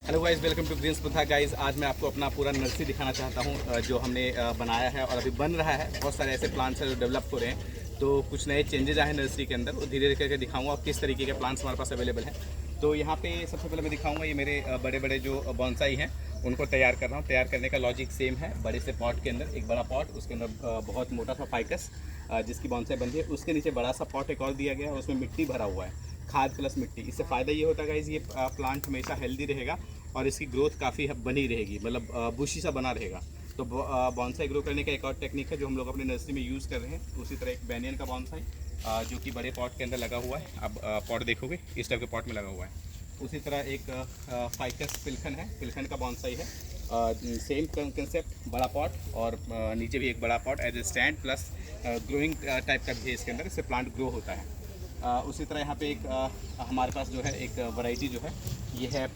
Hello guys, welcome to green स्पथा guys. आज मैं आपको अपना पूरा नर्सरी दिखाना चाहता हूँ जो हमने बनाया है और अभी बन रहा है। बहुत सारे ऐसे प्लांट्स हैं जो डेवलप हो रहे हैं, तो कुछ नए चेंजेज आए हैं नर्सरी के अंदर, वो धीरे धीरे करके दिखाऊंगा और किस तरीके के प्लांट्स हमारे पास अवेलेबल हैं। तो यहाँ पे सबसे पहले मैं दिखाऊंगा ये मेरे बड़े बड़े जो बॉन्साई हैं उनको तैयार कर रहा हूँ। तैयार करने का लॉजिक सेम है। बड़े से पॉट के अंदर एक बड़ा पॉट, उसके अंदर बहुत मोटा सा फाइकस जिसकी बॉन्साई बन रही है, उसके नीचे बड़ा सा पॉट एक और दिया गया है, उसमें मिट्टी भरा हुआ है, खाद प्लस मिट्टी। इससे फ़ायदा ये होता है गाइस, ये प्लांट हमेशा हेल्दी रहेगा और इसकी ग्रोथ काफ़ी बनी रहेगी, मतलब बुशी सा बना रहेगा। तो बॉन्साई ग्रो करने का एक और टेक्निक है जो हम लोग अपने नर्सरी में यूज़ कर रहे हैं। उसी तरह एक बैनियन का बॉन्साई जो कि बड़े पॉट के अंदर लगा हुआ है। अब पॉट देखोगे इस टाइप के पॉट में लगा हुआ है। उसी तरह एक फाइकस पिलखन है, पिलखन का बॉन्साई है। सेम कंसेप्ट, बड़ा पॉट और नीचे भी एक बड़ा pot as a stand plus growing type का भी है इसके अंदर, इससे प्लांट ग्रो होता है। उसी तरह यहाँ पे एक हमारे पास जो है एक वैरायटी जो है ये है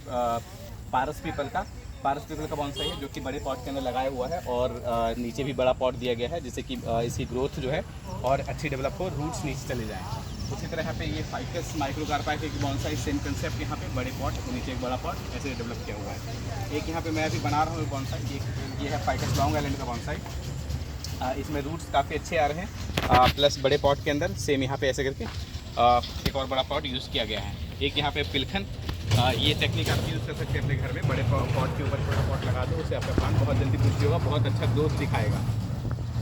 पारस पीपल का बॉन्साई है जो कि बड़े पॉट के अंदर लगाया हुआ है और नीचे भी बड़ा पॉट दिया गया है जिससे कि इसकी ग्रोथ जो है और अच्छी डेवलप हो, रूट्स नीचे चले जाएँ। उसी तरह यहाँ पे ये फाइकस माइक्रोकार्पा के बॉन्साई, सेम कंसेप्ट। यहाँ पे बड़े पॉट और नीचे एक बड़ा पॉट ऐसे डेवलप किया हुआ है। एक यहाँ पे मैं अभी बना रहा हूँ बॉन्साई, ये है फाइकस लॉन्ग आइलैंड का बॉन्साई। इसमें रूट्स काफ़ी अच्छे आ रहे हैं, प्लस बड़े पॉट के अंदर सेम यहाँ पे ऐसे करके एक और बड़ा पॉट यूज़ किया गया है। एक यहाँ पे पिलखन, ये टेक्निक आप यूज़ कर सकते हैं अपने घर में। बड़े पॉट के ऊपर छोटा पॉट लगा दो, उससे आपका प्लांट बहुत जल्दी पुष्टि होगा, बहुत अच्छा ग्रोथ दिखाएगा।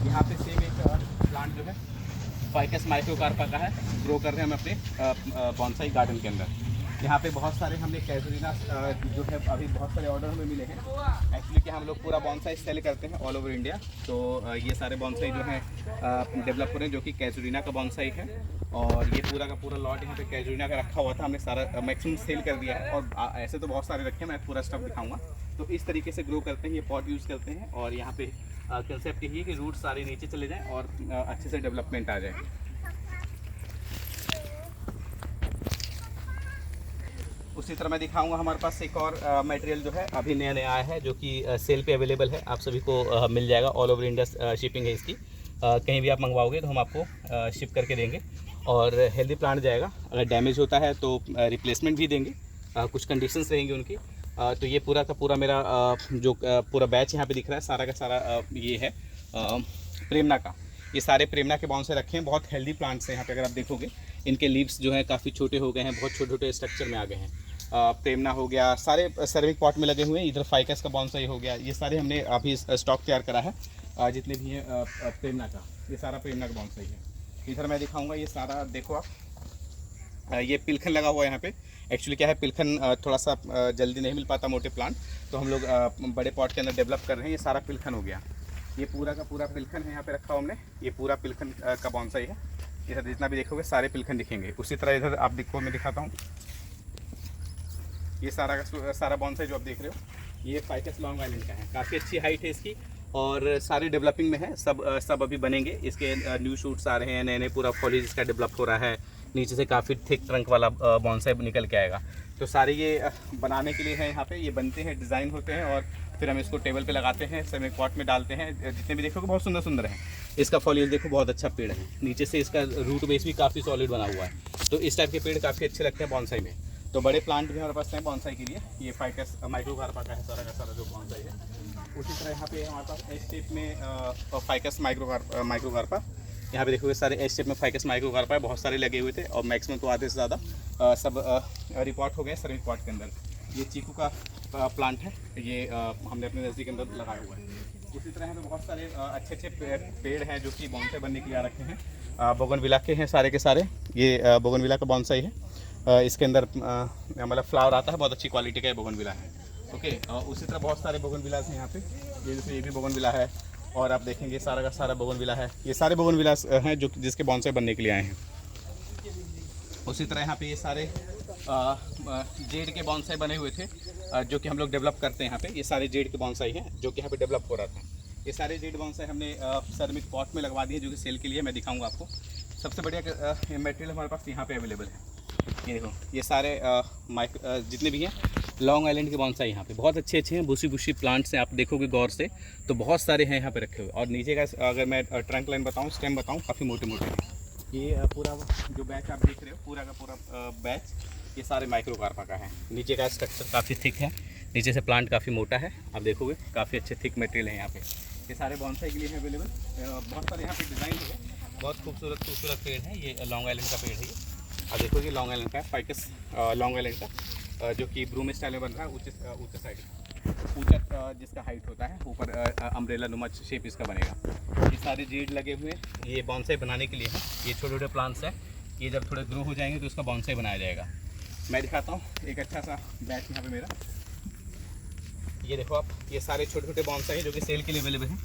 यहाँ पे सेम एक प्लांट जो है फाइकस माइक्रोकार्पा का है, ग्रो कर रहे हैं हम अपने बॉन्साई गार्डन के अंदर। यहाँ पे बहुत सारे हमने कैजुरीना जो है अभी बहुत सारे ऑर्डर हमें मिले हैं। एक्चुअली कि हम लोग पूरा बॉन्साई सेल करते हैं ऑल ओवर इंडिया। तो ये सारे बॉन्साई जो हैं डेवलप हो रहे हैं जो कि कैजुरीना का बॉन्साई है। और ये पूरा का पूरा लॉट यहाँ पे कैजुरीना का रखा हुआ था, हमने सारा मैक्सिमम सेल कर दिया है। और ऐसे तो बहुत सारे रखे हैं, मैं पूरा स्टफ दिखाऊंगा। तो इस तरीके से ग्रो करते हैं, ये पॉट यूज़ करते हैं। और यहाँ पे कंसेप्ट यही है कि रूट सारे नीचे चले जाएँ और अच्छे से डेवलपमेंट आ जाए। उसी तरह मैं दिखाऊंगा हमारे पास एक और मटेरियल जो है अभी नया नया आया है जो कि सेल पे अवेलेबल है, आप सभी को मिल जाएगा। ऑल ओवर इंडिया शिपिंग है इसकी, कहीं भी आप मंगवाओगे तो हम आपको शिप करके देंगे और हेल्दी प्लांट जाएगा। अगर डैमेज होता है तो रिप्लेसमेंट भी देंगे, कुछ कंडीशंस रहेंगी उनकी। तो ये पूरा का पूरा मेरा जो पूरा बैच यहाँ पे दिख रहा है सारा का सारा ये है प्रेमना का। ये सारे प्रेमना के बॉन्साई रखे हैं, बहुत हेल्दी प्लांट्स हैं। यहाँ पे अगर आप देखोगे इनके लीव्स जो हैं काफ़ी छोटे हो गए हैं, बहुत छोटे छोटे स्ट्रक्चर में आ गए हैं। प्रेमना हो गया, सारे सर्विंग पॉट में लगे हुए हैं। इधर फाइकस का बॉन्साई हो गया, ये सारे हमने अभी स्टॉक तैयार करा है। जितने भी हैं प्रेमना का, ये सारा प्रेमना का बॉन्साई है। इधर मैं दिखाऊंगा ये सारा, देखो आप, ये पिलखन लगा हुआ है यहाँ पे। एक्चुअली क्या है, पिलखन थोड़ा सा जल्दी नहीं मिल पाता मोटे प्लांट, तो हम लोग बड़े पॉट के अंदर डेवलप कर रहे हैं। ये सारा पिलखन हो गया, ये पूरा का पूरा पिलखन है यहाँ पे रखा हमने। ये पूरा पिलखन का बॉन्साई है। इधर जितना भी देखोगे सारे पिलखन दिखेंगे। उसी तरह इधर आप देखो, मैं दिखाता हूँ, ये सारा का सारा बॉन्साई जो आप देख रहे हो ये फाइकस लॉन्ग आइलैंड का है। काफ़ी अच्छी हाइट है इसकी और सारे डेवलपिंग में है, सब अभी बनेंगे। इसके न्यू शूट्स आ रहे हैं, नए नए पूरा फॉलिज इसका डेवलप हो रहा है। नीचे से काफ़ी थिक ट्रंक वाला बॉन्साई निकल के आएगा। तो सारे ये बनाने के लिए है, यहाँ पे ये बनते हैं, डिज़ाइन होते हैं और फिर हम इसको टेबल पे लगाते हैं, सब एक पॉट में डालते हैं। जितने भी देखोगे बहुत सुंदर सुंदर है। इसका फॉलिज देखो, बहुत अच्छा पेड़ है, नीचे से इसका रूट बेस भी काफ़ी सॉलिड बना हुआ है। तो इस टाइप के पेड़ काफ़ी अच्छे लगते हैं बॉन्साई में। तो बड़े प्लांट भी हमारे पास हैं बॉन्साई के लिए। ये फाइकस माइक्रोकार्पा का है सारा का सारा जो बॉन्साई है। उसी तरह यहाँ पे हमारे पास एच शेप में फाइकस माइक्रोकार्पा, यहाँ पे देखोगे सारे एच शेप में फाइकस माइक्रोकार्पा है, बहुत सारे लगे हुए थे और मैक्सिमम तो आधे से ज़्यादा सब रिपोर्ट हो गए सर्विंग पॉट के अंदर। ये चीकू का प्लांट है, ये हमने अपने नज़दीक के अंदर लगाया हुआ है। उसी तरह यहाँ पे बहुत सारे अच्छे अच्छे पेड़ हैं जो कि बॉन्साई बनने के लिए आ रखे हैं। बोगनविला के हैं सारे के सारे, ये बोगनविला का बॉन्साई है। इसके अंदर मतलब फ्लावर आता है, बहुत अच्छी क्वालिटी का ये बोगनविला है। ओके, उसी तरह बहुत सारे बोगनविलास हैं यहाँ पे, ये जैसे ये भी बोगनविला है और आप देखेंगे सारा का सारा बोगनविला है। ये सारे बोगनविलास हैं जो जिसके बॉन्साई बनने के लिए आए हैं। उसी तरह यहाँ पे ये सारे जेड के बॉन्साई बने हुए थे जो कि हम लोग डेवलप करते हैं यहाँ पे। ये सारे जेड के बॉन्साई हैं जो कि यहाँ पे डेवलप हो रहा था। ये सारे जेड बॉन्साई हमने सर्विंग पॉट में लगवा दिए जो कि सेल के लिए मैं दिखाऊंगा आपको। सबसे बढ़िया मटेरियल हमारे पास यहाँ पे अवेलेबल है। ये देखो, ये सारे जितने भी हैं लॉन्ग आइलैंड के बॉन्साई यहाँ पे बहुत अच्छे अच्छे हैं। बुशी बुशी प्लांट्स हैं, आप देखोगे गौर से तो बहुत सारे हैं यहाँ पे रखे हुए। और नीचे का अगर मैं ट्रंक लाइन बताऊँ, स्टेम बताऊँ, काफ़ी मोटे मोटे हैं। ये पूरा जो बैच आप देख रहे हो, पूरा का पूरा बैच ये सारे माइक्रोकार्पा का है। नीचे का स्ट्रक्चर काफ़ी थिक है, नीचे से प्लांट काफ़ी मोटा है, आप देखोगे काफ़ी अच्छे थिक मटेरियल है यहाँ पे। ये सारे बॉन्साई के लिए है अवेलेबल। बहुत सारे यहाँ पे डिज़ाइन है, बहुत खूबसूरत पेड़ है। ये लॉन्ग आइलैंड का पेड़ है ये, आप देखोगे लॉन्ग आइलैंड का है, फाइकस लॉन्ग आइलैंड का, जो कि ब्रूम स्टाइल में बन रहा है। ऊँचे साइड ऊँचा जिसका हाइट होता है, ऊपर अम्ब्रेला नुमा शेप इसका बनेगा। ये सारे जेड लगे हुए हैं, ये बॉन्साई बनाने के लिए है। ये छोटे छोटे प्लांट्स हैं, ये जब थोड़े ग्रो हो जाएंगे तो इसका बॉन्साई बनाया जाएगा। मैं दिखाता हूँ एक अच्छा सा बैच यहाँ पे मेरा। ये देखो आप, ये सारे छोटे छोटे बॉन्साई हैं जो कि सेल के लिए अवेलेबल हैं।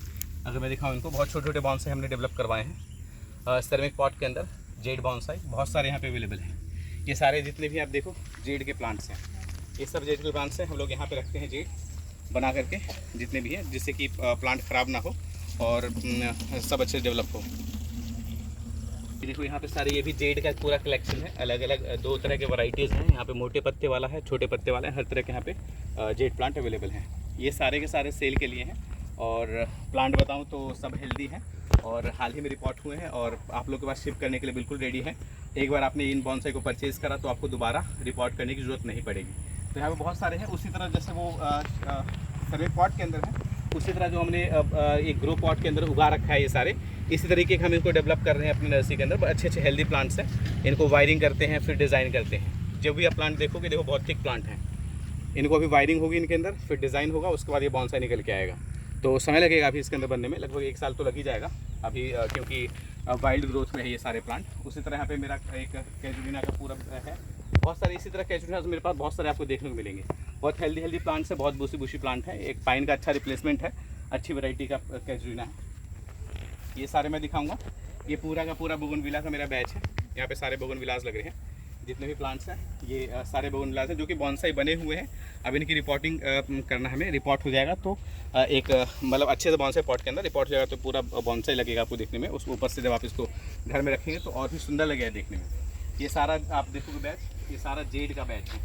अगर मैं दिखाऊँ इनको, बहुत छोटे छोटे बॉन्साई हमने डेवलप करवाए हैं सेरेमिक पॉट के अंदर। जेड बॉन्साई बहुत सारे यहाँ पे अवेलेबल हैं। ये सारे जितने भी आप देखो जेड के प्लांट्स हैं, ये सब जेड के प्लांट्स हैं। हम लोग यहाँ पे रखते हैं जेड बना करके जितने भी हैं, जिससे कि प्लांट ख़राब ना हो और सब अच्छे डेवलप हो। ये देखो यहाँ पे सारे, ये भी जेड का पूरा कलेक्शन है। अलग अलग 2 तरह के वैरायटीज़ हैं यहाँ पे, मोटे पत्ते वाला है, छोटे पत्ते वाला है, हर तरह के यहाँ पे जेड प्लांट अवेलेबल हैं। ये सारे के सारे सेल के लिए हैं। और प्लांट बताऊँ तो सब हेल्दी हैं और हाल ही में रिपोर्ट हुए हैं और आप लोग के पास शिप करने के लिए बिल्कुल रेडी है। एक बार आपने इन बॉन्साई को परचेज़ करा तो आपको दोबारा रिपोर्ट करने की ज़रूरत नहीं पड़ेगी। तो यहाँ पे बहुत सारे हैं। उसी तरह जैसे वो सर्वे पॉट के अंदर है, उसी तरह जो हमने एक ग्रो पॉट के अंदर उगा रखा है, ये सारे इसी तरीके के हम इनको डेवलप कर रहे हैं अपनी नर्सरी के अंदर। अच्छे अच्छे हेल्दी प्लांट्स हैं, इनको वायरिंग करते हैं, फिर डिज़ाइन करते हैं। जब भी आप प्लांट देखोगे, देखो बहुत थिक प्लांट हैं। इनको अभी वायरिंग होगी इनके अंदर, फिर डिज़ाइन होगा, उसके बाद ये बॉन्साई निकल के आएगा। तो समय लगेगा अभी इसके अंदर बनने में, लगभग 1 साल तो लग ही जाएगा अभी, क्योंकि वाइल्ड ग्रोथ में है ये सारे प्लांट। उसी तरह यहाँ पे मेरा एक कैजुलिना का पूरा है, बहुत सारे इसी तरह कैजुलिना मेरे पास बहुत सारे आपको देखने को मिलेंगे। बहुत हेल्दी प्लांट्स है, बहुत बुशी प्लांट है। एक पाइन का अच्छा रिप्लेसमेंट है, अच्छी वैरायटी का कैजुलिना है। ये सारे मैं दिखाऊंगा। ये पूरा का पूरा बोगनविला का मेरा बैच है। यहाँ पे सारे बोगनविलास लग रहे हैं, जितने भी प्लांट्स हैं ये सारे बोगनविलास हैं जो कि बॉन्साई बने हुए हैं। अब इनकी रिपोर्टिंग करना, हमें रिपोर्ट हो जाएगा तो एक मतलब अच्छे से बॉन्साई पॉट के अंदर रिपोर्ट हो जाएगा तो पूरा बॉन्साई लगेगा आपको देखने में। उस ऊपर से जब आप इसको घर में रखेंगे तो और भी सुंदर लगेगा देखने में। ये सारा आप देखोगे बैच, ये सारा जेड का बैच है।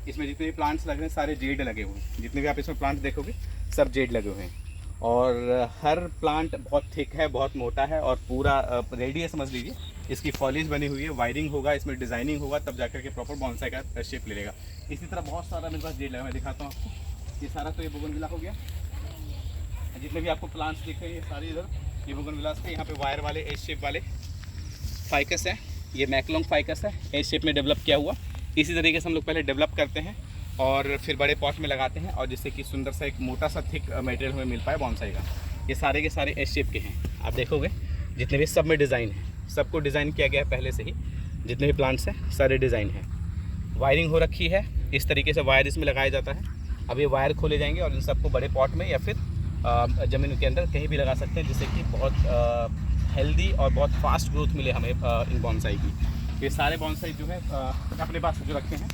इसमें जितने भी प्लांट्स लगे हैं सारे जेड लगे हुए हैं। जितने भी आप इसमें प्लांट देखोगे सब जेड लगे हुए हैं। और हर प्लांट बहुत थिक है, बहुत मोटा है और पूरा रेडी है, समझ लीजिए। इसकी फॉलिज बनी हुई है, वायरिंग होगा, इसमें डिज़ाइनिंग होगा, तब जाकर के प्रॉपर बॉन्साई का शेप ले लेगा। इसी तरह बहुत सारा मेरे पास जेड लगा, मैं दिखाता हूँ आपको। ये सारा तो ये बोगनविला हो गया। जितने भी आपको प्लांट्स दिख रहे हैं ये सारे इधर ये बोगनविलास के। यहाँ पे वायर वाले एच शेप वाले फाइकस है, ये मैकलॉन्ग फाइकस है, एच शेप में डेवलप किया हुआ। इसी तरीके से हम लोग पहले डेवलप करते हैं और फिर बड़े पॉट में लगाते हैं, और जिससे कि सुंदर सा एक मोटा सा थिक मटेरियल हमें मिल पाए बॉन्साई का। ये सारे के सारे एस शेप के हैं, आप देखोगे जितने भी सब में डिज़ाइन है, सबको डिज़ाइन किया गया है पहले से ही। जितने भी प्लांट्स हैं सारे डिज़ाइन हैं, वायरिंग हो रखी है। इस तरीके से वायर इसमें लगाया जाता है। अब ये वायर खोले जाएंगे और इन सबको बड़े पॉट में या फिर ज़मीन के अंदर कहीं भी लगा सकते हैं, जिससे कि बहुत हेल्दी और बहुत फास्ट ग्रोथ मिले हमें इन बॉन्साई की। ये सारे बॉन्साई जो है अपने पास जो रखे हैं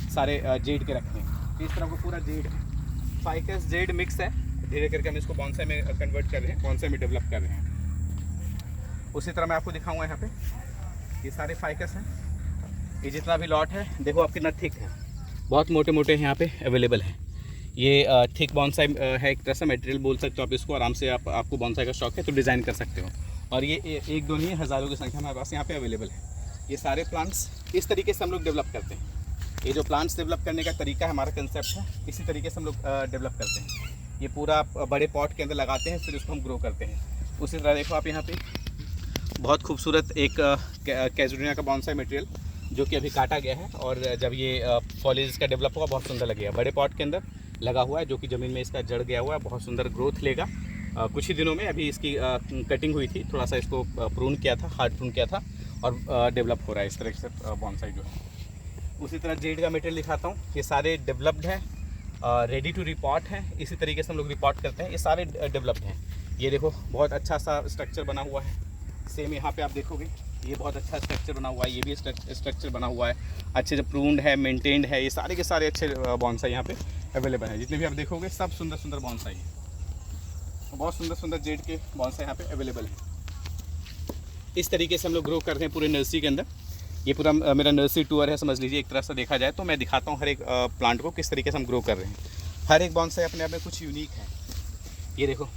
सारे जेड के रखे हैं। इस तरह को पूरा जेड है, फाइकस जेड मिक्स है। धीरे करके हम इसको बॉन्साई में कन्वर्ट कर रहे हैं, बॉन्साई में डेवलप कर रहे हैं। उसी तरह मैं आपको दिखाऊंगा यहाँ पे ये सारे फाइकस हैं। ये जितना भी लॉट है देखो आप कितना थिक है, बहुत मोटे मोटे यहाँ पे अवेलेबल हैं। ये थिक बॉन्साई है, एक तरह से मटेरियल बोल सकते हो आप इसको। आराम से आपको बॉन्साई का शौक है तो डिज़ाइन कर सकते हो। और ये एक दो नहीं, हज़ारों की संख्या हमारे पास यहाँ पे अवेलेबल है। ये सारे प्लांट्स इस तरीके से हम लोग डेवलप करते हैं। ये जो प्लांट्स डेवलप करने का तरीका है, हमारा कंसेप्ट है, इसी तरीके से हम लोग डेवलप करते हैं। ये पूरा बड़े पॉट के अंदर लगाते हैं, फिर उसको हम ग्रो करते हैं। उसी तरह देखो आप यहाँ पे बहुत खूबसूरत एक कैजुलिना का बॉन्साई मटेरियल जो कि अभी काटा गया है, और जब ये फॉलिज का डेवलप होगा बहुत सुंदर लगेगा। बड़े पॉट के अंदर लगा हुआ है जो कि ज़मीन में इसका जड़ गया हुआ है, बहुत सुंदर ग्रोथ लेगा। कुछ ही दिनों में अभी इसकी कटिंग हुई थी, थोड़ा सा इसको प्रून किया था, हार्ड प्रून किया था, और डेवलप हो रहा है इस तरह से बॉन्साई जो है। उसी तरह जेड का मटेरियल दिखाता हूँ। ये सारे डेवलप्ड हैं, रेडी टू रिपोर्ट हैं। इसी तरीके से हम लोग रिपोर्ट करते हैं। ये सारे डेवलप्ड हैं। ये देखो बहुत अच्छा सा स्ट्रक्चर बना हुआ है। सेम यहाँ पे आप देखोगे ये बहुत अच्छा स्ट्रक्चर बना हुआ है, ये भी स्ट्रक्चर बना हुआ है, अच्छे से प्रून्ड है, मेंटेन्ड है। ये सारे के सारे अच्छे बॉन्साई यहाँ पे अवेलेबल हैं। जितने भी आप देखोगे सब सुंदर सुंदर बॉन्साई है, बहुत सुंदर सुंदर जेड के बॉन्साई यहाँ पे अवेलेबल हैं। इस तरीके से हम लोग ग्रो कर रहे हैं पूरे नर्सरी के अंदर। ये पूरा मेरा नर्सरी टूर है, समझ लीजिए। एक तरह से देखा जाए तो मैं दिखाता हूँ हर एक प्लांट को किस तरीके से हम ग्रो कर रहे हैं। हर एक बॉन्साई अपने आप में कुछ यूनिक है। ये देखो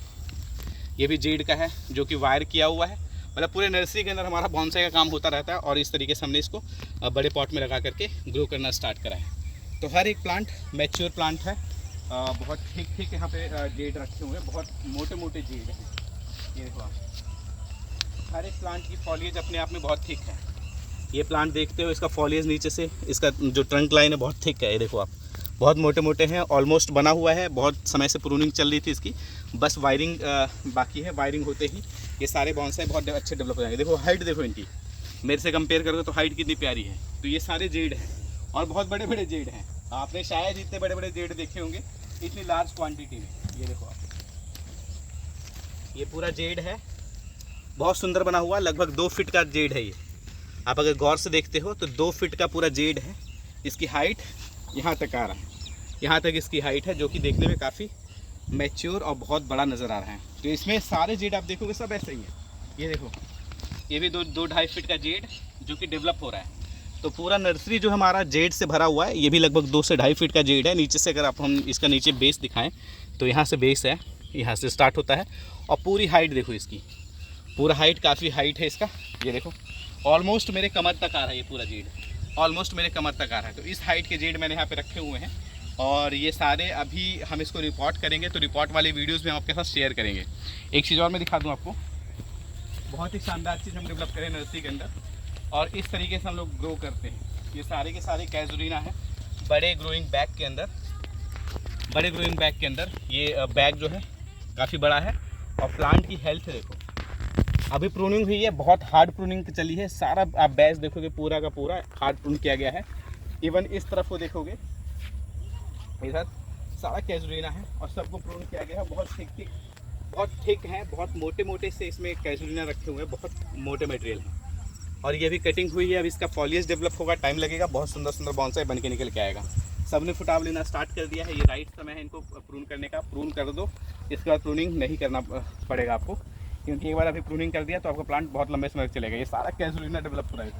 ये भी जेड का है जो कि वायर किया हुआ है। मतलब पूरे नर्सरी के अंदर हमारा बॉन्साई का काम होता रहता है, और इस तरीके से हमने इसको बड़े पॉट में लगा करके ग्रो करना स्टार्ट करा है। तो हर एक प्लांट मैच्योर प्लांट है, बहुत ठीक ठीक यहाँ पे जेड रखे हुए हैं, बहुत मोटे मोटे जेड हैं। ये देखो आप, हर एक प्लांट की फॉलिएज अपने आप में बहुत थिक है। ये प्लांट देखते हो, इसका फॉलिएज नीचे से, इसका जो ट्रंक लाइन है बहुत थिक है। ये देखो आप, बहुत मोटे मोटे हैं, ऑलमोस्ट बना हुआ है। बहुत समय से प्रूनिंग चल रही थी इसकी, बस वायरिंग बाकी है। वायरिंग होते ही ये सारे बॉन्साई बहुत अच्छे डेवलप हो जाएंगे। देखो हाइट देखो इनकी, मेरे से कंपेयर करोगे तो हाइट कितनी प्यारी है। तो ये सारे जेड हैं और बहुत बड़े बड़े जेड हैं। आपने शायद इतने बड़े बड़े जेड देखे होंगे इतनी लार्ज क्वांटिटी में। ये देखो आप, ये पूरा जेड है, बहुत सुंदर बना हुआ, लगभग 2 फीट का जेड है ये। आप अगर गौर से देखते हो तो 2 फीट का पूरा जेड है। इसकी हाइट यहाँ तक आ रहा है, यहाँ तक इसकी हाइट है, जो कि देखने में काफ़ी मैच्योर और बहुत बड़ा नज़र आ रहा है। तो इसमें सारे जेड आप देखोगे सब ऐसे ही है। ये देखो, ये भी 2-2.5 फीट का जेड जो कि डेवलप हो रहा है। तो पूरा नर्सरी जो हमारा जेड से भरा हुआ है। ये भी लगभग 2 से 2.5 फीट का जेड है। नीचे से अगर आप हम इसका नीचे बेस दिखाएं तो यहाँ से बेस है, यहाँ से स्टार्ट होता है और पूरी हाइट देखो इसकी, पूरा हाइट काफ़ी हाइट है इसका। ये देखो ऑलमोस्ट मेरे कमर तक आ रहा है ये पूरा जेड, ऑलमोस्ट मेरे कमर तक आ रहा है। तो इस हाइट के जेड मैंने यहाँ पे रखे हुए हैं और ये सारे अभी हम इसको रिपोर्ट करेंगे, तो रिपोर्ट वाले वीडियोस में हम आपके साथ शेयर करेंगे। एक चीज़ और मैं दिखा दूँ आपको, बहुत ही शानदार चीज़ हम डेवलप करें नर्सरी के अंदर और इस तरीके से हम लोग ग्रो करते हैं। ये सारे के सारे कैजुरीना है बड़े ग्रोइंग बैग के अंदर। बड़े ग्रोइंग बैग के अंदर ये बैग जो है काफ़ी बड़ा है और प्लांट की हेल्थ देखो, अभी प्रूनिंग हुई है, बहुत हार्ड प्रूनिंग चली है। सारा आप बैच देखोगे पूरा का पूरा हार्ड प्रून किया गया है। इवन इस तरफ को देखोगे, इधर सारा कैजुरीना है और सबको प्रून किया गया है। बहुत थिक हैं, बहुत मोटे मोटे से इसमें कैजुरीना रखे हुए हैं, बहुत मोटे मटेरियल हैं। और ये भी कटिंग हुई है, अब इसका फॉलिएज डेवलप होगा, टाइम लगेगा, बहुत सुंदर सुंदर बॉन्साई बन के निकल के आएगा। सब ने फुटाव लेना स्टार्ट कर दिया है। ये राइट समय है इनको प्रून करने का, प्रून कर दो, इसके बाद प्रूनिंग नहीं करना पड़ेगा आपको, क्योंकि एक बार अभी प्रूनिंग कर दिया तो आपका प्लांट बहुत लंबे समय तक चलेगा। ये सारा कैजुरीना डेवलप हो रहा है।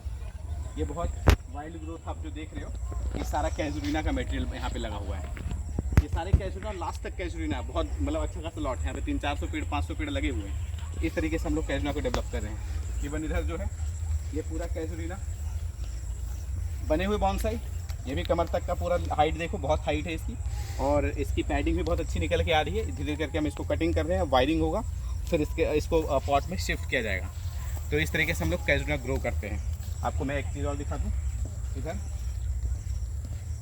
ये बहुत वाइल्ड ग्रोथ आप जो देख रहे हो, ये सारा कैजुरीना का मटेरियल यहाँ पे लगा हुआ है। ये सारे कैजुरीना लास्ट तक कैजुरीना, बहुत मतलब अच्छा खासा लॉट है। यहाँ पे 300-400 पेड़ 500 पेड़ लगे हुए हैं। इस तरीके से हम लोग कैजुरीना को डेवलप कर रहे हैं। इवन इधर जो है ये पूरा कैजुरीना बने हुए बॉन्साई, ये भी कमर तक का पूरा हाइट देखो, बहुत हाइट है इसकी और इसकी पैडिंग भी बहुत अच्छी निकल के आ रही है। धीरे धीरे करके हम इसको कटिंग कर रहे हैं, वायरिंग होगा, फिर इसको पॉट में शिफ्ट किया जाएगा। तो इस तरीके से हम लोग कैजुरीना ग्रो करते हैं। आपको मैं एक चीज़ और दिखा दूँ, इधर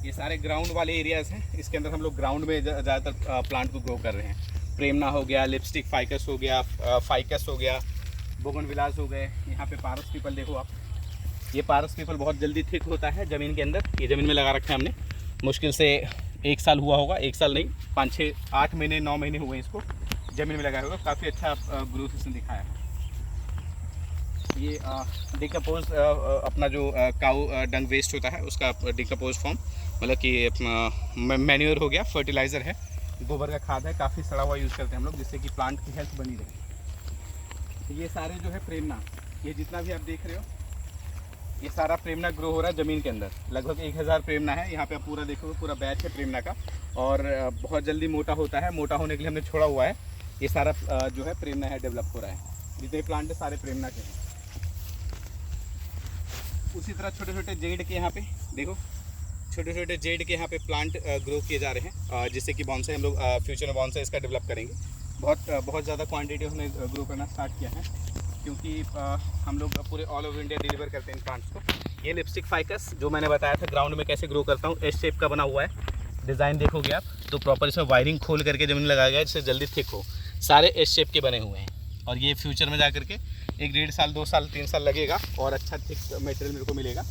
ये सारे ग्राउंड वाले एरियाज़ हैं, इसके अंदर हम लोग ग्राउंड में ज़्यादातर प्लांट को ग्रो कर रहे हैं। प्रेमना हो गया, लिपस्टिक फाइकस हो गया, फाइकस हो गया, बोगनविलास हो गए। यहाँ पे पारस पीपल देखो आप, ये पारस पीपल बहुत जल्दी थिक होता है ज़मीन के अंदर। ये ज़मीन में लगा रखा है हमने, मुश्किल से 1 साल हुआ होगा, 1 साल नहीं 5-6-8 महीने 9 महीने हुए इसको ज़मीन में लगाया होगा। काफ़ी अच्छा ग्रोथ इसने दिखाया है। ये डिकम्पोज अपना जो काऊ डंग वेस्ट होता है उसका डिकम्पोज फॉर्म, मतलब कि मैन्योर हो गया, फर्टिलाइज़र है, गोबर का खाद है, काफ़ी सड़ा हुआ यूज़ करते हैं हम लोग, जिससे कि प्लांट की हेल्थ बनी रहे। ये सारे जो है प्रेमना, ये जितना भी आप देख रहे हो ये सारा प्रेमना ग्रो हो रहा है ज़मीन के अंदर। लगभग 1000 प्रेमना है यहाँ पे, आप पूरा देखोगे पूरा बैच है प्रेमना का और बहुत जल्दी मोटा होता है। मोटा होने के लिए हमने छोड़ा हुआ है। ये सारा जो है प्रेमना है, डेवलप हो रहा है। जितने प्लांट है सारे प्रेमना के हैं। उसी तरह छोटे छोटे जेड के यहाँ पे देखो, छोटे छोटे जेड के यहाँ पे प्लांट ग्रो किए जा रहे हैं, जिससे कि बॉन्साई हम लोग फ्यूचर में बॉन्साई इसका डेवलप करेंगे। बहुत ज़्यादा क्वांटिटी हमने ग्रो करना स्टार्ट किया है, क्योंकि हम लोग पूरे ऑल ओवर इंडिया डिलीवर करते हैं इन प्लांट्स को। ये लिपस्टिक फाइकस जो मैंने बताया था ग्राउंड में कैसे ग्रो करता हूँ, एस शेप का बना हुआ है। डिज़ाइन देखोगे आप तो प्रॉपर इसमें वायरिंग खोल करके ज़मीन लगाया गया है जिससे जल्दी थिक हो। सारे एस शेप के बने हुए हैं और ये फ्यूचर में जा करके 1-1.5 साल 2 साल 3 साल लगेगा और अच्छा थिक मटेरियल मेरे को मिलेगा,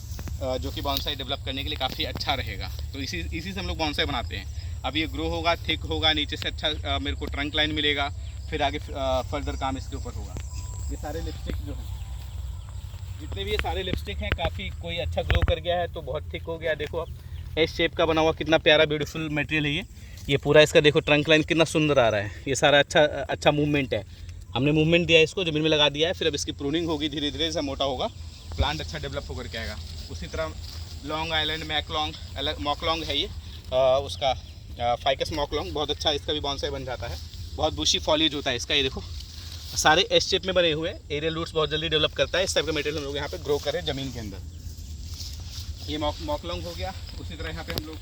जो कि बॉन्साई डेवलप करने के लिए काफ़ी अच्छा रहेगा। तो इसी से हम लोग बॉन्साई बनाते हैं। अब ये ग्रो होगा, थिक होगा, नीचे से अच्छा मेरे को ट्रंक लाइन मिलेगा, फिर आगे फर्दर काम इसके ऊपर होगा। ये सारे लिपस्टिक जो हैं, जितने भी ये सारे लिपस्टिक हैं, काफ़ी कोई अच्छा ग्रो कर गया है तो बहुत थिक हो गया। देखो आप एस शेप का बना हुआ, कितना प्यारा ब्यूटीफुल मटेरियल है ये पूरा इसका देखो, ट्रंक लाइन कितना सुंदर आ रहा है। ये सारा अच्छा मूवमेंट है, हमने मूवमेंट दिया है इसको, ज़मीन में लगा दिया है। फिर अब इसकी प्रूनिंग होगी, धीरे धीरे जैसा मोटा होगा प्लांट अच्छा डेवलप होकर के आएगा। उसी तरह लॉन्ग आइलैंड मॉकलॉन्ग है ये, उसका फाइकस मॉकलॉन्ग बहुत अच्छा, इसका भी बॉन्साई बन जाता है। बहुत बुशी फॉलिएज होता है इसका। ये देखो सारे एस शेप में बने हुए हैं, एरियल रूट्स बहुत जल्दी डेवलप करता है। इस टाइप का मटेरियल हम लोग यहाँ पे ग्रो करें ज़मीन के अंदर। ये मॉकलॉन्ग हो गया। उसी तरह यहाँ पे हम लोग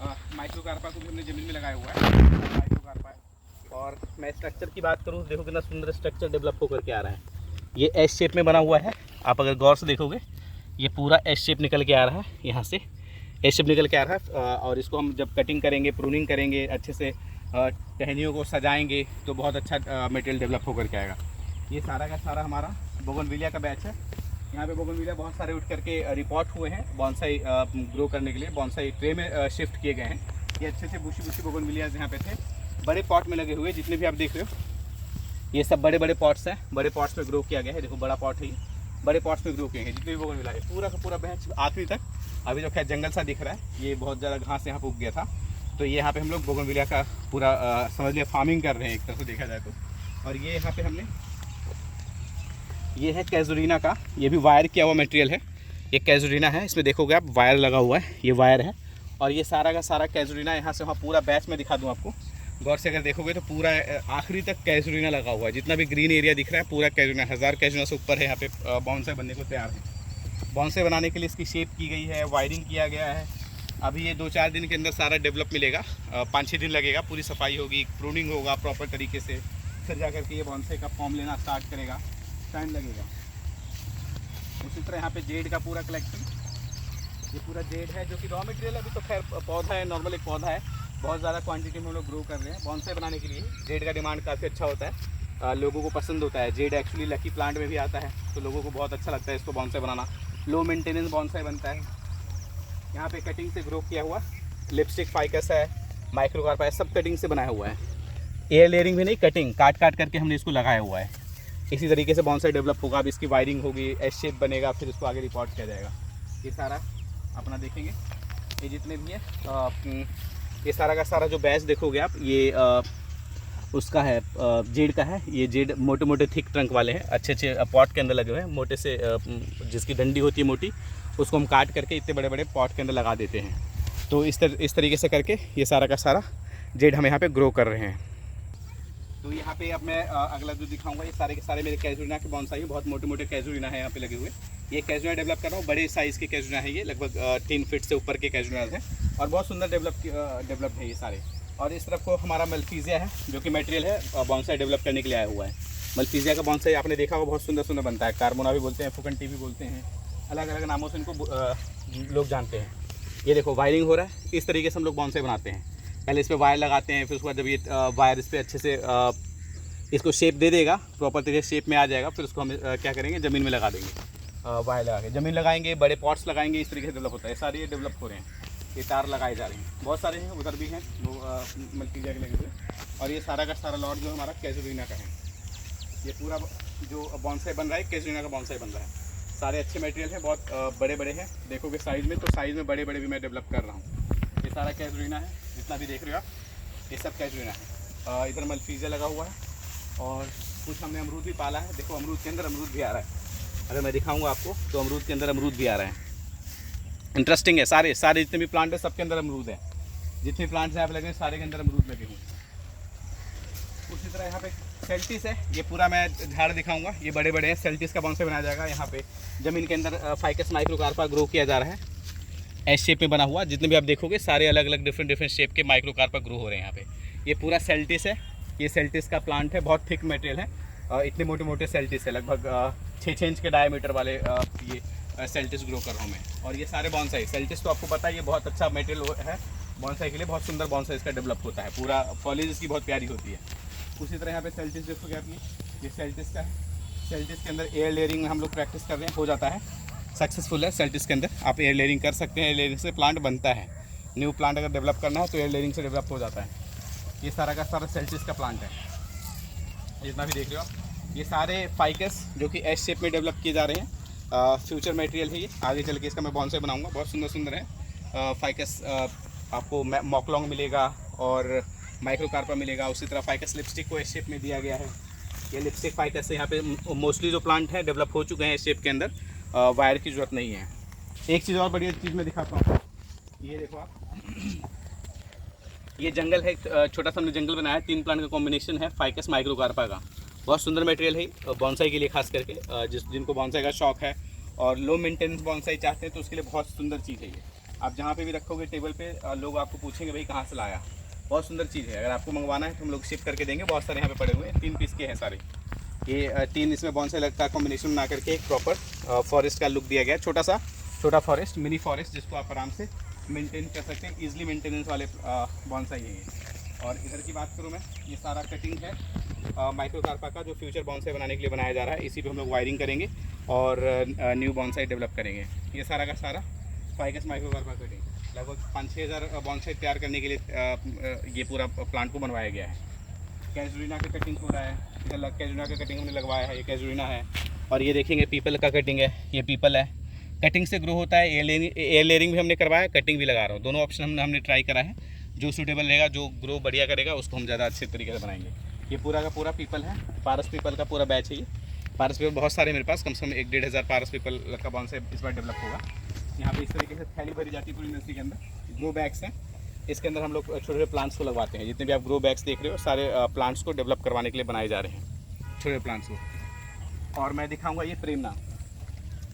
माइक्रोकार्पा को भी हमने ज़मीन में लगाया हुआ है, माइक्रोकार्पा है। और मैं स्ट्रक्चर की बात करूँ, देखो कितना सुंदर स्ट्रक्चर डेवलप होकर के आ रहा है। ये एस शेप में बना हुआ है, आप अगर गौर से देखोगे ये पूरा एस शेप निकल के आ रहा है, यहाँ से एस शेप निकल के आ रहा है। और इसको हम जब कटिंग करेंगे, प्रूनिंग करेंगे, अच्छे से टहनियों को सजाएंगे तो बहुत अच्छा मटेरियल डेवलप होकर के आएगा। ये सारा का सारा हमारा बोगनविलिया का बैच है। यहाँ पे बोगनविलिया बहुत सारे उठ करके रिपोर्ट हुए हैं बॉन्साई ग्रो करने के लिए, बॉन्साई ट्रे में शिफ्ट किए गए हैं। ये अच्छे से बुशी बोगनविलियाज यहाँ पे थे, बड़े पॉट में लगे हुए, जितने भी आप देख रहे हो ये सब बड़े बड़े पॉट्स हैं, बड़े पॉट्स में ग्रो किया गया है। देखो बड़ा पॉट है, बड़े पॉट्स में ग्रो किए हैं जितने भी बोगनविलिया है, पूरा का पूरा बैच आखिरी तक। अभी जो खैर जंगल सा दिख रहा है, ये बहुत ज़्यादा घास यहाँ पर उग गया था, तो ये यहाँ पे हम लोग बोगनविलिया का पूरा समझ लिया फार्मिंग कर रहे हैं एक तरह से देखा जाए तो। और ये यहाँ पे हमने, ये है कैजुरीना का, ये भी वायर किया हुआ मटेरियल है। ये कैजुरीना है, इसमें देखोगे आप वायर लगा हुआ है, ये वायर है। और ये सारा का सारा कैजुरीना, यहाँ से वहाँ पूरा बैच में दिखा दूँ आपको, गौर से अगर देखोगे तो पूरा आखिरी तक कैजुरीना लगा हुआ है। जितना भी ग्रीन एरिया दिख रहा है पूरा कैजुरीना, 1000 कैजुरीना से ऊपर है यहाँ पे बॉन्साई बनने को तैयार है। बॉन्साई बनाने के लिए इसकी शेप की गई है, वायरिंग किया गया है। अभी ये 2-4 दिन के अंदर सारा डेवलप मिलेगा, 5-6 दिन लगेगा, पूरी सफाई होगी, प्रूनिंग होगा प्रॉपर तरीके से, फिर जा करके ये बॉन्साई का फॉर्म लेना स्टार्ट करेगा, टाइम लगेगा। उसी तरह यहाँ पे जेड का पूरा कलेक्शन, ये पूरा जेड है जो कि रॉ मटेरियल अभी तो खैर पौधा है, नॉर्मल एक पौधा है, बहुत ज़्यादा क्वांटिटी में हम लोग ग्रो कर रहे हैं। बॉन्साई बनाने के लिए जेड का डिमांड काफ़ी अच्छा होता है, लोगों को पसंद होता है। जेड एक्चुअली लकी प्लांट में भी आता है, तो लोगों को बहुत अच्छा लगता है इसको बॉन्साई बनाना। लो मेंटेनेंस बॉन्साई बनता है। यहाँ पे कटिंग से ग्रो किया हुआ लिपस्टिक फाइकस है, माइक्रोकार्पा है, सब कटिंग से बनाया हुआ है। एयर लेयरिंग भी नहीं, कटिंग काट करके हमने इसको लगाया हुआ है। इसी तरीके से बॉन्साई डेवलप होगा। अब इसकी वायरिंग होगी, एस शेप बनेगा, फिर इसको आगे रिपोर्ट किया जाएगा। ये सारा अपना देखेंगे, ये जितने भी है ये सारा का सारा जो बैच देखोगे आप, ये उसका है, जेड का है। ये जेड मोटे मोटे थिक ट्रंक वाले हैं, अच्छे पॉट के अंदर लगे हुए हैं। मोटे से जिसकी डंडी होती है मोटी, उसको हम काट करके इतने बड़े बड़े पॉट के अंदर लगा देते हैं। तो इस तरीके से करके ये सारा का सारा जेड हम यहाँ पे ग्रो कर रहे हैं। तो यहाँ पे अब मैं अगला जो दिखाऊंगा, ये सारे के सारे मेरे कैजुरीना के बॉन्साई हैं। बहुत मोटे मोटे कैजुरीना है यहाँ पे लगे हुए। ये कैजुरीना डेवलप कर रहा हूँ, बड़े साइज़ के कैजुरीना है ये, लगभग 3 फीट से ऊपर के कैजुरीना हैं और बहुत सुंदर डेवलप है ये सारे। और इस तरफ को हमारा मल्फीजिया है, जो कि मटेरियल है बॉन्साई डेवलप करने के लिए आया हुआ है। मल्फीजिया का बॉन्साई आपने देखा होगा, बहुत सुंदर सुंदर बनता है। कार्मोना भी बोलते हैं, फुकंटी भी बोलते हैं, अलग अलग नामों से इनको लोग जानते हैं। ये देखो वायरिंग हो रहा है, इस तरीके से हम लोग बॉन्साई बनाते हैं। पहले इस पर वायर लगाते हैं, फिर उसके बाद जब ये वायर इस पर अच्छे से इसको शेप दे देगा, प्रॉपर तरीके से शेप में आ जाएगा, फिर उसको हम क्या करेंगे, ज़मीन में लगा देंगे। वायर लगा के ज़मीन लगाएंगे, बड़े पॉट्स लगाएंगे, इस तरीके से डेवलप होता है। सारे ये डेवलप हो रहे हैं, ये तार लगाए जा रहे हैं, बहुत सारे हैं, उधर भी हैं वो मल्टीजा के लगे हुए। और ये सारा का सारा लॉट जो हमारा कैजुरीना का है, ये पूरा जो बॉन्साई बन रहा है कैजुरीना का बॉन्साई बन रहा है। सारे अच्छे मटेरियल हैं, बहुत बड़े बड़े हैं। देखोगे साइज़ में, तो साइज़ में बड़े बड़े भी मैं डेवलप कर रहा हूँ। ये सारा कैजुरीना है, जितना भी देख रहे हो आप, ये सब कैजुरीना है। इधर मल्फीजिया लगा हुआ है और कुछ हमने अमरूद भी पाला है। देखो अमरूद के अंदर अमरूद भी आ रहा है, अगर मैं दिखाऊंगा आपको तो अमरूद के अंदर अमरूद भी आ रहा है। इंटरेस्टिंग है, सारे जितने भी प्लांट है सबके अंदर अमरूद है। जितने प्लांट्स यहाँ पे लगे हैं सारे के अंदर अमरूद लगे हुए हैं। उसी तरह यहाँ पे सेल्टिस है, ये पूरा मैं झाड़ दिखाऊंगा, ये बड़े बड़े हैं। सेल्टिस का बॉन्साई बनाया जाएगा। यहाँ पे ज़मीन के अंदर फाइकस माइक्रोकार्पा ग्रो किया जा रहा है, एस शेप में बना हुआ। जितने भी आप देखोगे सारे अलग अलग डिफरेंट शेप के माइक्रोकार्पा ग्रो हो रहे हैं यहाँ पे। ये पूरा सेल्टिस है, ये सेल्टिस का प्लांट है, बहुत थिक मटेरियल है। इतने मोटे मोटे सेल्टिस है, लगभग 6 इंच के डायमीटर वाले ये सेल्टिस ग्रो कर रहा हूँ मैं। और ये सारे बॉन्साई, सेल्टिस तो आपको पता है ये बहुत अच्छा मटेरियल है बॉन्साई के लिए, बहुत सुंदर बॉन्साई इसका डेवलप होता है, पूरा फॉलेज इसकी बहुत प्यारी होती है। उसी तरह यहाँ पे सेल्टिस देखोगे आप, ये सेल्टिस का है। सेल्टिस के अंदर एयर लेयरिंग हम लोग प्रैक्टिस कर रहे हैं, हो जाता है, सक्सेसफुल है। सेल्टिस के अंदर आप एयर लेयरिंग कर सकते हैं, एयर लेयरिंग से प्लांट बनता है। न्यू प्लांट अगर डेवलप करना है तो एयर लेयरिंग से डेवलप हो जाता है। ये सारा का सारा सेल्टिस का प्लांट है, जितना भी देख रहे हो आप। ये सारे फाइकस जो कि एस शेप में डेवलप किए जा रहे हैं, फ्यूचर मटेरियल है ये। आगे चल के इसका मैं बॉन्साई बनाऊंगा, बहुत सुंदर सुंदर है। फाइकस आपको मॉकलॉन्ग मिलेगा और माइक्रोकार्पा मिलेगा। उसी तरह फाइकस लिपस्टिक को एस शेप में दिया गया है। ये लिपस्टिक फाइकस से यहाँ पे मोस्टली जो प्लांट हैं डेवलप हो चुके हैं एस शेप के अंदर, वायर की ज़रूरत नहीं है। एक चीज़ और बढ़िया चीज़ मैं दिखाता हूँ, ये देखो आप, ये जंगल है, छोटा सा हमने जंगल बनाया है। 3 प्लांट का कॉम्बिनेशन है फाइकस माइक्रोकार्पा का, बहुत सुंदर मटेरियल है बॉन्साई के लिए, खास करके जिनको बॉन्साई का शौक है और लो मेंटेनेंस बॉन्साई चाहते हैं तो उसके लिए बहुत सुंदर चीज़ है ये। आप जहाँ पे भी रखोगे टेबल पे लोग आपको पूछेंगे भाई कहाँ से लाया। बहुत सुंदर चीज़ है, अगर आपको मंगवाना है तो हम लोग शिप करके देंगे। बहुत सारे यहाँ पे पड़े हुए हैं, 3 पीस के हैं सारे। ये 3 इसमें बॉन्साई लगता है कॉम्बिनेशन बना करके एक प्रॉपर फॉरेस्ट का लुक दिया गया है। छोटा फॉरेस्ट, मिनी फॉरेस्ट, जिसको आप आराम से मेंटेन कर सकते हैं। ईजिली मेंटेनेंस वाले बॉन्साई है ये। और इधर की बात करूँ मैं, ये सारा कटिंग है माइक्रोकार्पा का, जो फ्यूचर बॉन्साई बनाने के लिए बनाया जा रहा है। इसी पे हम लोग वायरिंग करेंगे और न्यू बॉन्साई डेवलप करेंगे। ये सारा का सारा फाइकस माइक्रोकार्पा कटिंग, लगभग 5-6 हज़ार बॉन्साई तैयार करने के लिए ये पूरा प्लांट को बनवाया गया है। कैजुरीना का कटिंग हो रहा है, इधर कैजुरीना का कटिंग हमने लगवाया है। ये कैजुरीना है। और ये देखेंगे पीपल का कटिंग है, ये पीपल है। कटिंग से ग्रो होता है। एयर लेयरिंग भी हमने करवाया है, कटिंग भी लगा रहा हूँ। दोनों ऑप्शन हमने ट्राई करा है। जो सूटेबल रहेगा, जो ग्रो बढ़िया करेगा, उसको हम ज़्यादा अच्छे तरीके से बनाएंगे। ये पूरा का पूरा पीपल है, पारस पीपल का पूरा बैच है। ये पारस पीपल बहुत सारे मेरे पास, कम से कम 1-1.5 हज़ार पारस पीपल का बॉन्साई इस बार डेवलप होगा। यहाँ पे इस तरीके से थैली भरी जाती है पूरी नर्सरी के अंदर। ग्रो बैग्स हैं, इसके अंदर हम लोग छोटे छोटे प्लांट्स को लगवाते हैं। जितने भी आप ग्रो बैग्स देख रहे हो, सारे प्लांट्स को डेवलप करवाने के लिए बनाए जा रहे हैं, छोटे प्लांट्स को। और मैं दिखाऊंगा ये प्रेमना।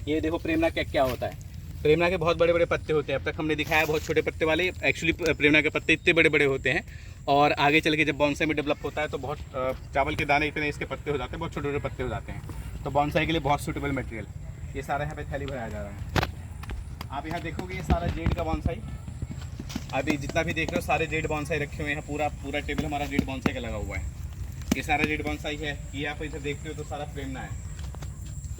ये देखो प्रेमना क्या होता है। प्रेमना के बहुत बड़े बड़े पत्ते होते हैं। अब तक हमने दिखाया बहुत छोटे पत्ते वाले। एक्चुअली प्रेमना के पत्ते इतने बड़े बड़े होते हैं, और आगे चल के जब बॉन्साई में डेवलप होता है तो बहुत चावल के दाने इतने इसके पत्ते हो जाते हैं, बहुत छोटे छोटे पत्ते हो जाते हैं। तो बॉन्साई के लिए बहुत सूटेबल मटेरियल। ये सारा यहाँ पे थैली भराया जा रहा है। आप यहाँ देखोगे ये सारा जेड का बॉन्साई, अभी जितना भी देख रहे हो सारे जेड बॉन्साई रखे हुए हैं। पूरा टेबल हमारा जेड बॉन्साई का लगा हुआ है। ये सारा जेड बॉन्साई है। ये आप इधर देखते हो तो सारा प्रेमना है।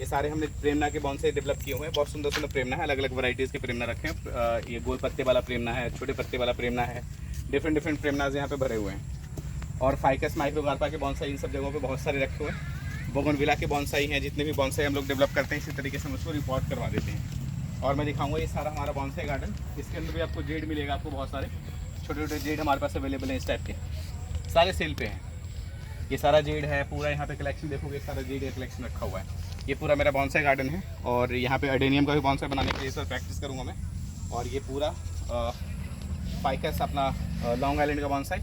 ये सारे हमने प्रेमना के बॉन्साई डेवलप किए हुए हैं। बहुत सुंदर सुंदर प्रेमना है, अलग अलग वैरायटीज़ के प्रेमना रखे हैं। ये गोल पत्ते वाला प्रेमना है, छोटे पत्ते वाला प्रेमना है। डिफरेंट प्रेमनाज यहाँ पे भरे हुए हैं। और फाइकस माइक्रोकार्पा के बॉन्साई इन सब जगहों पे बहुत सारे रखे हुए हैं। बोगनविला के बॉन्साई हैं। जितने भी बॉन्साई हम लोग डेवलप करते हैं, इसी तरीके से हम उसको रिपोर्ट करवा देते हैं। और मैं दिखाऊंगा ये सारा हमारा बॉन्साई गार्डन। इसके अंदर भी आपको जेड मिलेगा, आपको बहुत सारे छोटे छोटे जेड हमारे पास अवेलेबल हैं। इस टाइप के सारे सेल पे हैं। ये सारा जेड है पूरा। यहाँ पे कलेक्शन देखोगे, सारा जेड का कलेक्शन रखा हुआ है। ये पूरा मेरा बॉन्साई गार्डन है। और यहाँ पे अडेनियम का भी बॉन्साई बनाने के लिए सर प्रैक्टिस करूँगा मैं। और ये पूरा फाइकस अपना लॉन्ग आइलैंड का बॉन्साई।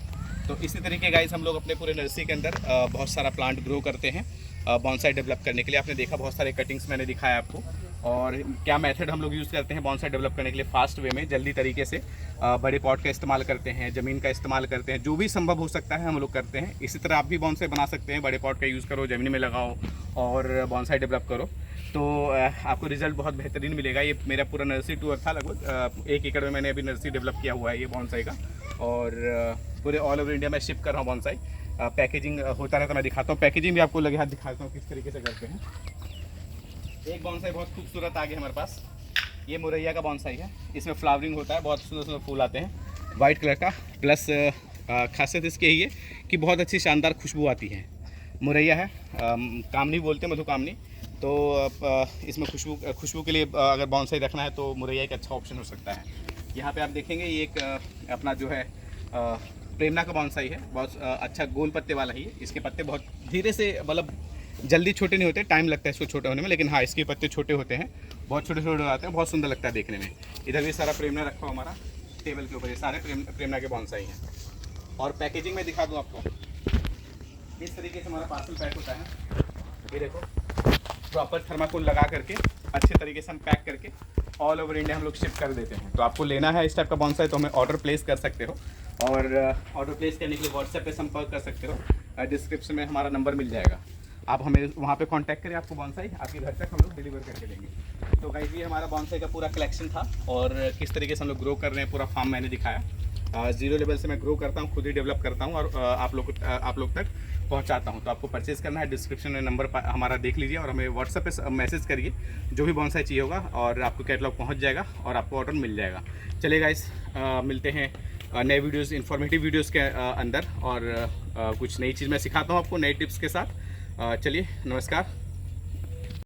तो इसी तरीके गाइस हम लोग अपने पूरे नर्सरी के अंदर बहुत सारा प्लांट ग्रो करते हैं बॉन्साई डेवलप करने के लिए। आपने देखा बहुत सारे कटिंग्स मैंने दिखाया आपको, और क्या मेथड हम लोग यूज़ करते हैं बॉन्साई डेवलप करने के लिए फास्ट वे में, जल्दी तरीके से। बड़े पॉट का इस्तेमाल करते हैं, ज़मीन का इस्तेमाल करते हैं, जो भी संभव हो सकता है हम लोग करते हैं। इसी तरह आप भी बॉन्साई बना सकते हैं। बड़े पॉट का यूज़ करो, ज़मीन में लगाओ और बॉन्साई डेवलप करो, तो आपको रिजल्ट बहुत बेहतरीन मिलेगा। ये मेरा पूरा नर्सरी टूर था, लगभग 1 एकड़ में मैंने अभी नर्सरी डेवलप किया हुआ है ये बॉन्साई का। और पूरे ऑल ओवर इंडिया में शिप कर रहा हूँ बॉन्साई। पैकेजिंग होता रहता, मैं दिखाता हूँ। पैकेजिंग भी आपको लगे हाथ दिखाता हूँ किस तरीके से करते हैं। एक बॉन्साई बहुत खूबसूरत आगे हमारे पास, ये मुरैया का बॉन्साई है। इसमें फ्लावरिंग होता है, बहुत सुंदर सुंदर फूल आते हैं वाइट कलर का। प्लस खासियत इसकी यही है कि बहुत अच्छी शानदार खुशबू आती है। मुरैया है, कामनी बोलते हैं, मधुकामनी। तो इसमें खुशबू के लिए अगर बॉन्साई रखना है तो मुरैया एक अच्छा ऑप्शन हो सकता है। यहाँ पे आप देखेंगे ये एक अपना जो है प्रेमना का बॉन्साई है। बहुत अच्छा गोल पत्ते वाला ही है। इसके पत्ते बहुत धीरे से, मतलब जल्दी छोटे नहीं होते, टाइम लगता है इसको छोटे होने में, लेकिन हाँ इसके पत्ते छोटे होते हैं, बहुत छोटे छोटे हो जाते हैं, बहुत सुंदर लगता है देखने में। इधर भी सारा प्रेमना रखा हुआ हमारा टेबल के ऊपर, ये सारे प्रेमना के बॉन्साई हैं। और पैकेजिंग में दिखा दूँ आपको, इस तरीके से हमारा पार्सल पैक होता है। ये देखो प्रॉपर थर्माकोल लगा करके अच्छे तरीके से हम पैक करके ऑल ओवर इंडिया हम लोग शिप कर देते हैं। तो आपको लेना है इस टाइप का बॉन्साई तो हमें ऑर्डर प्लेस कर सकते हो, और ऑर्डर प्लेस करने के लिए व्हाट्सएप पे संपर्क कर सकते हो। डिस्क्रिप्शन में हमारा नंबर मिल जाएगा, आप हमें वहाँ पे कांटेक्ट करें, आपको बॉन्साई आपके घर तक हम लोग डिलीवर करके देंगे। तो गाइस ये हमारा बॉन्साई का पूरा कलेक्शन था, और किस तरीके से हम लोग ग्रो कर रहे हैं पूरा फार्म मैंने दिखाया। ज़ीरो लेवल से मैं ग्रो करता हूँ, खुद ही डेवलप करता हूँ, और आप लोग तक पहुँचाता हूँ। तो आपको परचेज़ करना है, डिस्क्रिप्शन में नंबर हमारा देख लीजिए, और हमें व्हाट्सएप पे मैसेज करिए जो भी बॉन्साई चाहिए होगा, और आपको कैटलॉग पहुँच जाएगा और आपको ऑर्डर मिल जाएगा। चलिए गाइस मिलते हैं नए वीडियोस, इन्फॉर्मेटिव वीडियोस के अंदर, और कुछ नई चीज़ मैं सिखाता हूँ आपको नए टिप्स के साथ। चलिए नमस्कार।